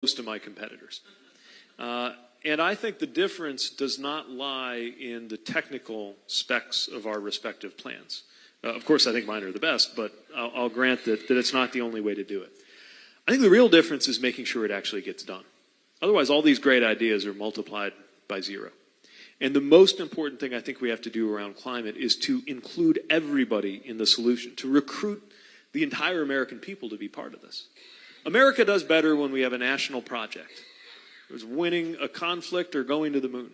most of my competitors. And I think the difference does not lie in the technical specs of our respective plans. Of course, I think mine are the best, but I'll grant that it's not the only way to do it. I think the real difference is making sure it actually gets done. Otherwise, all these great ideas are multiplied by zero. And the most important thing I think we have to do around climate is to include everybody in the solution, to recruit the entire American people to be part of this. America does better when we have a national project. It was winning a conflict or going to the moon.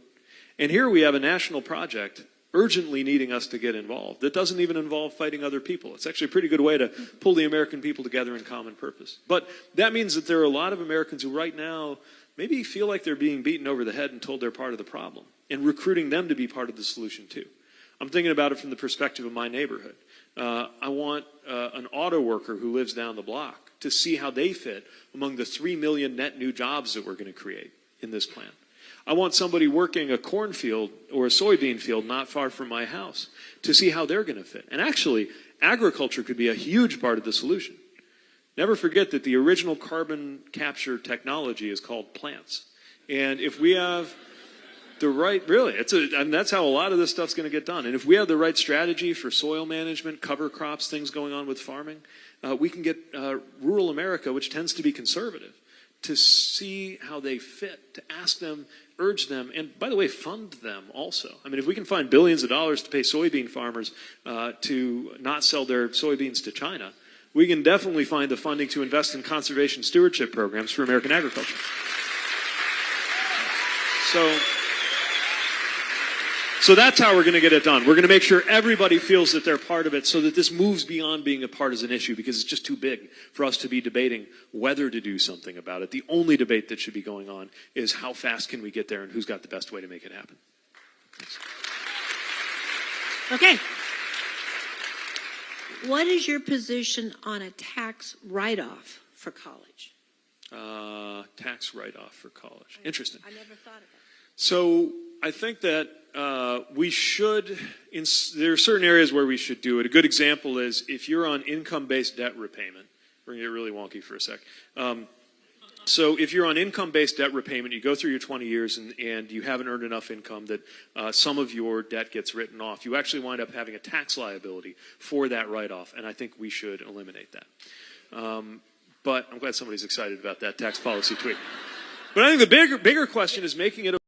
And here we have a national project urgently needing us to get involved. That doesn't even involve fighting other people. It's actually a pretty good way to pull the American people together in common purpose. But that means that there are a lot of Americans who right now maybe feel like they're being beaten over the head and told they're part of the problem, and recruiting them to be part of the solution too. I'm thinking about it from the perspective of my neighborhood. I want an auto worker who lives down the block to see how they fit among the 3 million net new jobs that we're going to create in this plan. I want somebody working a cornfield or a soybean field not far from my house to see how they're going to fit. And actually, agriculture could be a huge part of the solution. Never forget that the original carbon capture technology is called plants. And if we have the right, really, that's how a lot of this stuff's going to get done. And if we have the right strategy for soil management, cover crops, things going on with farming, we can get rural America, which tends to be conservative, to see how they fit, to ask them, urge them, and by the way, fund them also. I mean, if we can find billions of dollars to pay soybean farmers to not sell their soybeans to China, we can definitely find the funding to invest in conservation stewardship programs for American agriculture. So that's how we're going to get it done. We're going to make sure everybody feels that they're part of it so that this moves beyond being a partisan issue, because it's just too big for us to be debating whether to do something about it. The only debate that should be going on is how fast can we get there and who's got the best way to make it happen. Thanks. Okay. What is your position on a tax write-off for college? Tax write-off for college. Interesting. I never thought of that. So I think that we should, there are certain areas where we should do it. A good example is if you're on income-based debt repayment. We're going to get really wonky for a sec. So if you're on income-based debt repayment, you go through your 20 years and you haven't earned enough income that some of your debt gets written off, you actually wind up having a tax liability for that write-off, and I think we should eliminate that. But I'm glad somebody's excited about that tax policy tweak. But I think the bigger question is making it